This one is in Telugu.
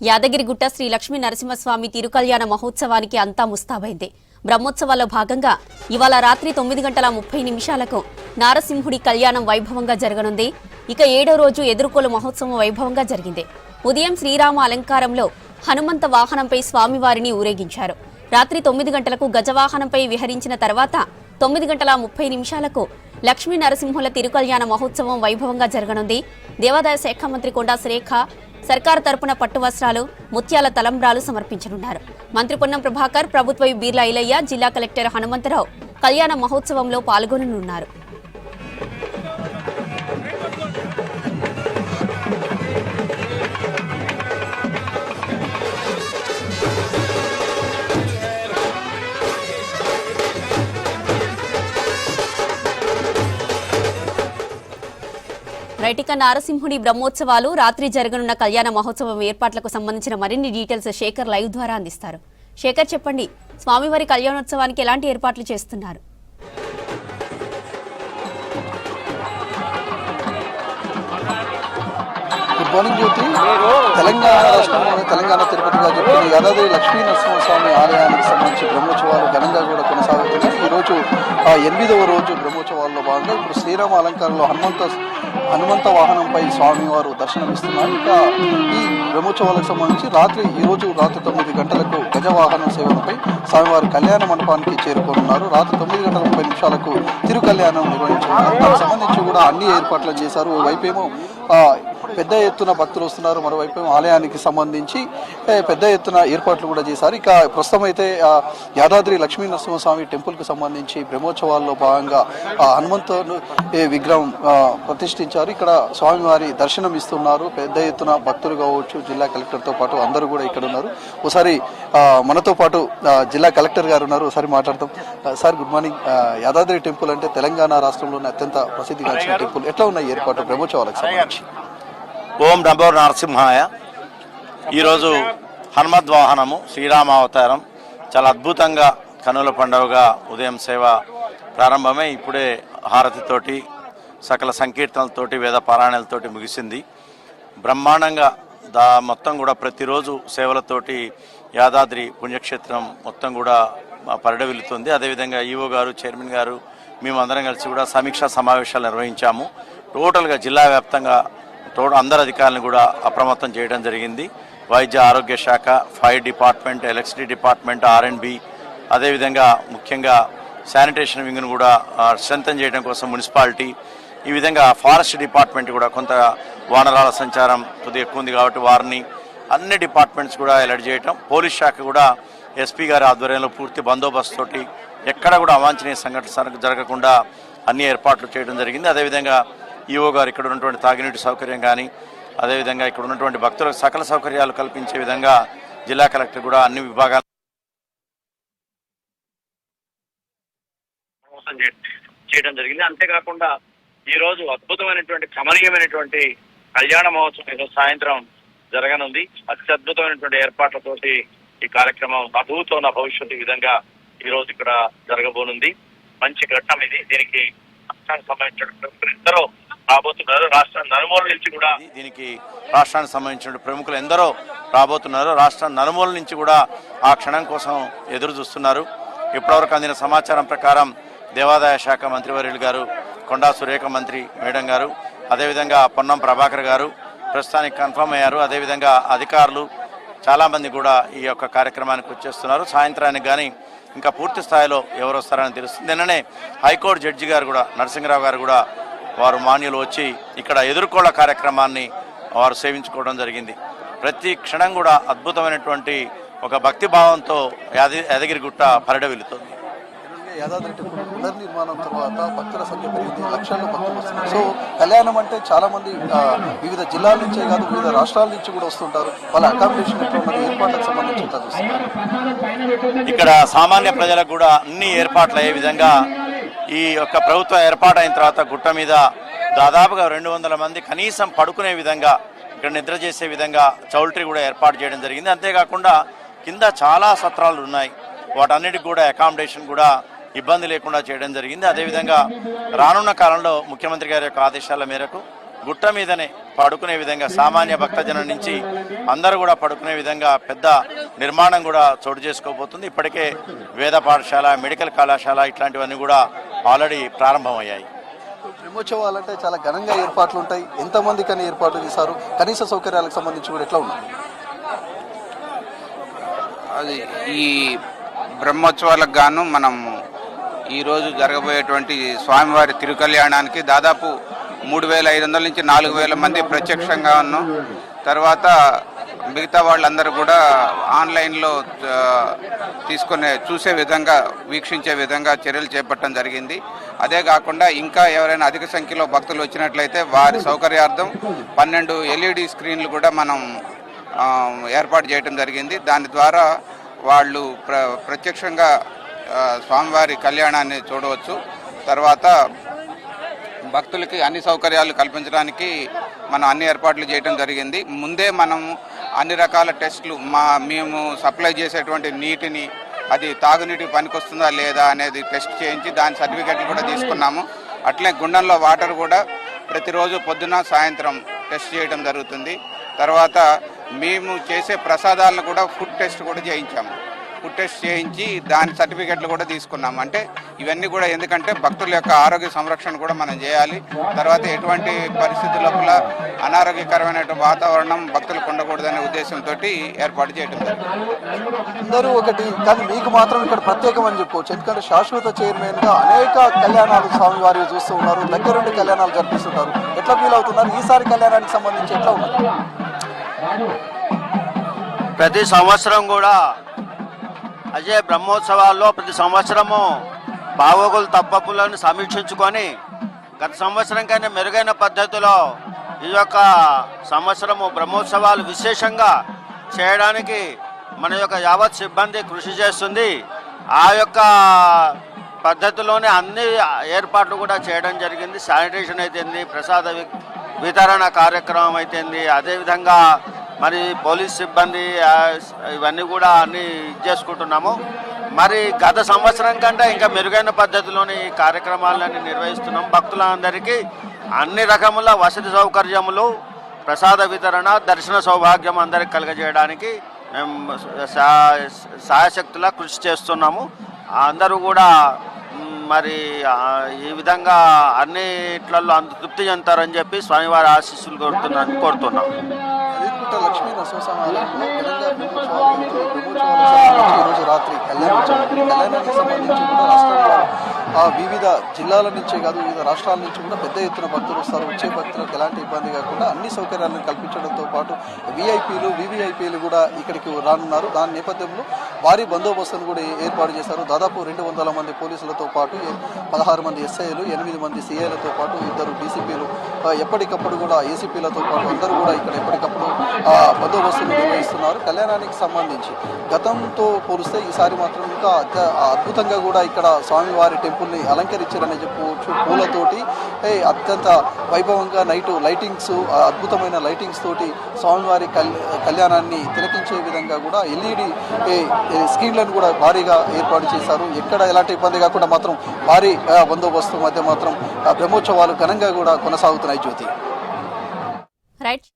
యాదగిరిగుట్ట శ్రీ లక్ష్మీ నరసింహస్వామి తిరుకల్యాణ మహోత్సవానికి అంతా ముస్తాబైంది. బ్రహ్మోత్సవాల్లో భాగంగా ఇవాళ రాత్రి 9:30 నారసింహుడి కళ్యాణం వైభవంగా జరగనుంది. ఇక 7వ రోజు ఎదుర్కోలు మహోత్సవం వైభవంగా జరిగింది. ఉదయం శ్రీరామ అలంకారంలో హనుమంత వాహనంపై స్వామివారిని ఊరేగించారు. రాత్రి 9 గంటలకు గజవాహనంపై విహరించిన తర్వాత 9:30 లక్ష్మీ నరసింహుల తిరుకల్యాణ మహోత్సవం వైభవంగా జరగనుంది. దేవాదాయ శాఖ మంత్రి కొండా సురేఖ సర్కారు తరపున పట్టు వస్త్రాలు, ముత్యాల తలంబ్రాలు సమర్పించనున్నారు. మంత్రి పొన్నం ప్రభాకర్, ప్రభుత్వ బీర్ల ఐలయ్య, జిల్లా కలెక్టర్ హనుమంతరావు కళ్యాణ మహోత్సవంలో పాల్గొననున్నారు. రైటిక నారసింహుడి బ్రహ్మోత్సవాలు, రాత్రి జరగనున్న కళ్యాణ మహోత్సవం ఏర్పాట్లకు సంబంధించిన మరిన్ని డీటెయిల్స్ శేఖర్ లైవ్ ద్వారా అందిస్తారు. శేఖర్, చెప్పండి, స్వామివారి కళ్యాణోత్సవానికి ఎలాంటి ఏర్పాట్లు చేస్తున్నారు? గుడ్ మార్నింగ్ జ్యోతి. తెలంగాణ రాష్ట్రంలోని తెలంగాణ తిరుపతిగా చెప్పుకుని యాదాద్రి లక్ష్మీ నరసింహస్వామి ఆలయానికి సంబంధించి బ్రహ్మోత్సవాలు ఘనంగా కూడా కొనసాగుతున్నాయి. ఈరోజు 8వ రోజు బ్రహ్మోత్సవాల్లో భాగంగా ఇప్పుడు శ్రీరామ అలంకారంలో హనుమంత వాహనంపై స్వామివారు దర్శనమిస్తున్నారు. ఇక ఈ బ్రహ్మోత్సవాలకు సంబంధించి ఈరోజు రాత్రి 9 గంటలకు గజవాహనం సేవలపై స్వామివారి కళ్యాణ మండపానికి చేరుకోనున్నారు. రాత్రి 9:30 తిరు కళ్యాణం నిర్వహించుకున్నారు. దానికి సంబంధించి కూడా అన్ని ఏర్పాట్లు చేశారు. ఓవైపేమో పెద్ద ఎత్తున భక్తులు వస్తున్నారు, మరోవైపు ఆలయానికి సంబంధించి పెద్ద ఎత్తున ఏర్పాట్లు కూడా చేశారు. ఇక ప్రస్తుతం అయితే యాదాద్రి లక్ష్మీ నరసింహస్వామి టెంపుల్కు సంబంధించి బ్రహ్మోత్సవాల్లో భాగంగా హనుమంత విగ్రహం ప్రతిష్ఠించారు. ఇక్కడ స్వామివారి దర్శనం ఇస్తున్నారు. పెద్ద ఎత్తున భక్తులు కావచ్చు, జిల్లా కలెక్టర్తో పాటు అందరూ కూడా ఇక్కడ ఉన్నారు. ఒకసారి మనతో పాటు జిల్లా కలెక్టర్ గారు ఉన్నారు, ఒకసారి మాట్లాడతాం. Sir, good morning. Yadadri temple అంటే తెలంగాణ రాష్ట్రంలోనే అత్యంత ప్రసిద్ధిగాంచిన టెంపుల్. ఎట్లా ఉన్నాయి ఏర్పాటు బ్రహ్మోత్సవాలకు సంబంధించి? ఓం నమో నరసింహాయ. ఈరోజు హనుమద్ వాహనము శ్రీరామావతారం చాలా అద్భుతంగా కనుల పండుగగా ఉదయం సేవ ప్రారంభమై ఇప్పుడే హారతితోటి సకల సంకీర్తనలతోటి వేద పారాయణలతోటి ముగిసింది. బ్రహ్మాండంగా మొత్తం కూడా ప్రతిరోజు సేవలతోటి యాదాద్రి పుణ్యక్షేత్రం మొత్తం కూడా పరిడవిల్లుతుంది. అదేవిధంగా ఈవో గారు, చైర్మన్ గారు, మేమందరం కలిసి కూడా సమీక్షా సమావేశాలు నిర్వహించాము. టోటల్గా జిల్లా వ్యాప్తంగా అందరు అధికారులను కూడా అప్రమత్తం చేయడం జరిగింది. వైద్య ఆరోగ్య శాఖ, fire department, electricity department, R&B, అదేవిధంగా ముఖ్యంగా శానిటేషన్ వింగ్ను కూడా స్ట్రెంథన్ చేయడం కోసం మున్సిపాలిటీ, ఈ విధంగా ఫారెస్ట్ డిపార్ట్మెంట్ కూడా కొంత వానరాల సంచారం కొద్దిగా ఎక్కువ ఉంది కాబట్టి వారిని అన్ని డిపార్ట్మెంట్స్ కూడా అలర్ట్ చేయటం. పోలీస్ శాఖ కూడా ఎస్పీ గారి ఆధ్వర్యంలో పూర్తి బందోబస్తు తోటి ఎక్కడ కూడా అవాంఛనీయ సంఘటన జరగకుండా అన్ని ఏర్పాట్లు చేయడం జరిగింది. అదేవిధంగా ఈవో గారు ఇక్కడ ఉన్నటువంటి తాగునీటి సౌకర్యం కానీ, అదేవిధంగా ఇక్కడ ఉన్నటువంటి భక్తులకు సకల సౌకర్యాలు కల్పించే విధంగా జిల్లా కలెక్టర్ కూడా అన్ని విభాగాలు చేయడం జరిగింది. అంతేకాకుండా ఈరోజు అద్భుతమైనటువంటి కమనీయమైనటువంటి కళ్యాణ మహోత్సవం ఈరోజు సాయంత్రం జరగనుంది. అత్యద్భుతమైనటువంటి ఏర్పాట్లతోటి ఈ కార్యక్రమం అద్భుతమైన భవిష్యత్తు విధంగా ఈరోజు ఇక్కడ జరగబోనుంది. మంచి ఘట్టం ఇది. దీనికి రాష్ట్రానికి సంబంధించిన ఎందరో రాబోతున్నారు. రాష్ట్రం నలుమూల నుంచి కూడా దీనికి రాష్ట్రానికి సంబంధించిన ప్రముఖులు ఎందరో రాబోతున్నారు. రాష్ట్రం నలుమూల నుంచి కూడా ఆ క్షణం కోసం ఎదురు చూస్తున్నారు. ఇప్పటివరకు అందిన సమాచారం ప్రకారం దేవాదాయ శాఖ మంత్రివర్యులు గారు, కొండా సురేఖ మంత్రి మేడం గారు, అదేవిధంగా పొన్నం ప్రభాకర్ గారు ప్రస్తుతానికి కన్ఫర్మ్ అయ్యారు. అదేవిధంగా అధికారులు చాలామంది కూడా ఈ యొక్క కార్యక్రమానికి వచ్చేస్తున్నారు. సాయంత్రానికి కానీ ఇంకా పూర్తి స్థాయిలో ఎవరు వస్తారని తెలుస్తుంది. నిన్ననే హైకోర్టు జడ్జి గారు కూడా, నరసింహరావు గారు కూడా వారు మాన్యులు వచ్చి ఇక్కడ ఎదుర్కోళ్ల కార్యక్రమాన్ని వారు సేవించుకోవడం జరిగింది. ప్రతి క్షణం కూడా అద్భుతమైనటువంటి ఒక భక్తి భావంతో యాదగిరిగుట్ట పరిడవిల్లుతుంది. యాదాద్రి టెంపుల్ పునర్నిర్మాణం తర్వాత భక్తుల సంఖ్య పెరిగింది, లక్షల్లో భక్తులు వస్తున్నారు. సో కళ్యాణం అంటే చాలా మంది వివిధ జిల్లాల నుంచే కాదు, వివిధ రాష్ట్రాల నుంచి కూడా వస్తుంటారు. వాళ్ళ అకామిడేషన్ ఎట్లా ఉన్నది, ఏర్పాట్లకు సంబంధించి ఇక్కడ సామాన్య ప్రజలకు కూడా అన్ని ఏర్పాట్లు అయ్యే విధంగా ఈ యొక్క ప్రభుత్వం ఏర్పాటైన తర్వాత గుట్ట మీద దాదాపుగా 200 మంది కనీసం పడుకునే విధంగా, ఇక్కడ నిద్ర చేసే విధంగా చౌల్ట్రీ కూడా ఏర్పాటు చేయడం జరిగింది. అంతేకాకుండా కింద చాలా సత్రాలు ఉన్నాయి, వాటన్నిటికి కూడా అకామిడేషన్ కూడా ఇబ్బంది లేకుండా చేయడం జరిగింది. అదేవిధంగా రానున్న కాలంలో ముఖ్యమంత్రి గారి యొక్క ఆదేశాల మేరకు గుట్ట మీదనే పడుకునే విధంగా సామాన్య భక్తజనం నుంచి అందరూ కూడా పడుకునే విధంగా పెద్ద నిర్మాణం కూడా చోటు చేసుకోబోతుంది. ఇప్పటికే వేద పాఠశాల, మెడికల్ కళాశాల ఇట్లాంటివన్నీ కూడా ఆల్రెడీ ప్రారంభమయ్యాయి. బ్రహ్మోత్సవాలు అంటే చాలా ఘనంగా ఏర్పాట్లు ఉంటాయి. ఎంతమంది కానీ ఏర్పాట్లు చేశారు? కనీస సౌకర్యాలకు సంబంధించి కూడా ఎట్లా ఉన్నాయి? అది ఈ బ్రహ్మోత్సవాలకు గాను మనం ఈరోజు జరగబోయేటువంటి స్వామివారి తిరుకల్యాణానికి దాదాపు 3,500 నుంచి 4,000 మంది ప్రత్యక్షంగా ఉన్నాం. తర్వాత మిగతా వాళ్ళందరూ కూడా ఆన్లైన్లో చూసే విధంగా, వీక్షించే విధంగా చర్యలు చేపట్టడం జరిగింది. అదే కాకుండా ఇంకా ఎవరైనా అధిక సంఖ్యలో భక్తులు వచ్చినట్లయితే వారి సౌకర్యార్థం 12 LED స్క్రీన్లు కూడా మనం ఏర్పాటు చేయడం జరిగింది. దాని ద్వారా వాళ్ళు ప్రత్యక్షంగా స్వామివారి కళ్యాణాన్ని చూడవచ్చు. తర్వాత భక్తులకి అన్ని సౌకర్యాలు కల్పించడానికి మనం అన్ని ఏర్పాట్లు చేయడం జరిగింది. ముందే మనం అన్ని రకాల టెస్టులు మేము సప్లై చేసేటువంటి నీటిని అది తాగునీటికి పనికొస్తుందా లేదా అనేది టెస్ట్ చేయించి దాని సర్టిఫికెట్లు కూడా తీసుకున్నాము. అట్లే గుండంలో వాటర్ కూడా ప్రతిరోజు పొద్దున సాయంత్రం టెస్ట్ చేయడం జరుగుతుంది. తర్వాత మేము చేసే ప్రసాదాలను కూడా ఫుడ్ టెస్ట్ కూడా చేయించాము. ఫుడ్ టెస్ట్ చేయించి దాని సర్టిఫికెట్లు కూడా తీసుకున్నాము. అంటే ఇవన్నీ కూడా ఎందుకంటే భక్తుల యొక్క ఆరోగ్య సంరక్షణ కూడా మనం చేయాలి. తర్వాత ఎటువంటి పరిస్థితుల అనారోగ్యకరమైన వాతావరణం భక్తులకు ఉండకూడదనే ఉద్దేశంతో ఏర్పాటు చేయడం అందరూ ఒకటి కానీ మీకు మాత్రం ఇక్కడ ప్రత్యేకం అని చెప్పుకోవచ్చు. ఎందుకంటే శాశ్వత చైర్మన్ గా అనేక కళ్యాణాలు స్వామివారి చూస్తూ ఉన్నారు, దగ్గరుండి కళ్యాణాలు జరిపిస్తున్నారు. ఎట్లా ఫీల్ అవుతున్నారు? ఈసారి కళ్యాణానికి సంబంధించి ఎట్లా ఉన్నారు? ప్రతి సంవత్సరం కూడా అజయ్ బ్రహ్మోత్సవాల్లో ప్రతి సంవత్సరము బాగోగులు తప్పప్పులను సమీక్షించుకొని గత సంవత్సరం కన్నా మెరుగైన పద్ధతిలో ఈ యొక్క సంవత్సరము బ్రహ్మోత్సవాలు విశేషంగా చేయడానికి మన యొక్క యావత్ సిబ్బంది కృషి చేస్తుంది. ఆ యొక్క పద్ధతిలోనే అన్ని ఏర్పాట్లు కూడా చేయడం జరిగింది. శానిటేషన్ అయితేంది, ప్రసాద వితరణ కార్యక్రమం అయితేంది, అదేవిధంగా మరి పోలీస్ సిబ్బంది ఇవన్నీ కూడా అన్ని చేసుకుంటున్నాము. మరి గత సంవత్సరం కంటే ఇంకా మెరుగైన పద్ధతిలోని ఈ కార్యక్రమాలన్నీ నిర్వహిస్తున్నాం. భక్తులందరికీ అన్ని రకముల వసతి సౌకర్యములు, ప్రసాద వితరణ, దర్శన సౌభాగ్యం అందరికి కలుగజేయడానికి మేము సాయశక్తులా కృషి చేస్తున్నాము. అందరూ కూడా మరి ఈ విధంగా అన్నిట్లలో అంత తృప్తి చెందుతారని చెప్పి స్వామివారి ఆశీస్సులు కోరుతున్నాం. లక్ష్మీ నరసింహస్వామి ఈరోజు రాత్రి కళ్యాణానికి సంబంధించి కూడా రాష్ట్రంలో వివిధ జిల్లాల నుంచే కాదు వివిధ రాష్ట్రాల నుంచి కూడా పెద్ద ఎత్తున భక్తులు వస్తారు. వచ్చే భక్తులకు ఎలాంటి ఇబ్బంది కాకుండా అన్ని సౌకర్యాలను కల్పించడంతో పాటు విఐపీలు, వివిఐపీలు కూడా ఇక్కడికి రానున్నారు. దాని నేపథ్యంలో భారీ బందోబస్తును కూడా ఏర్పాటు చేశారు. దాదాపు 200 మంది పోలీసులతో పాటు 16 మంది ఎస్ఐలు, 8 మంది సిఐలతో పాటు 2 డీసీపీలు, ఎప్పటికప్పుడు కూడా ఏసీపీలతో పాటు అందరూ కూడా ఇక్కడ ఎప్పటికప్పుడు బందోబస్తులు నిర్వహిస్తున్నారు. కళ్యాణానికి సంబంధించి గతంతో పోలిస్తే ఈసారి మాత్రం ఇంకా అద్భుతంగా కూడా ఇక్కడ స్వామివారి టెంపుల్ని అలంకరించారని చెప్పుకోవచ్చు. పూలతోటి అత్యంత వైభవంగా నైట్ లైటింగ్స్, అద్భుతమైన లైటింగ్స్ తోటి స్వామివారి కళ్యాణాన్ని తిలకించే విధంగా కూడా LED స్క్రీన్లను కూడా భారీగా ఏర్పాటు చేశారు. ఎక్కడ ఎలాంటి ఇబ్బంది కాకుండా మాత్రం భారీ బందోబస్తు మధ్య మాత్రం బ్రహ్మోత్సవాలు ఘనంగా కూడా కొనసాగుతున్నాయి. జ్యోతి. రైట్.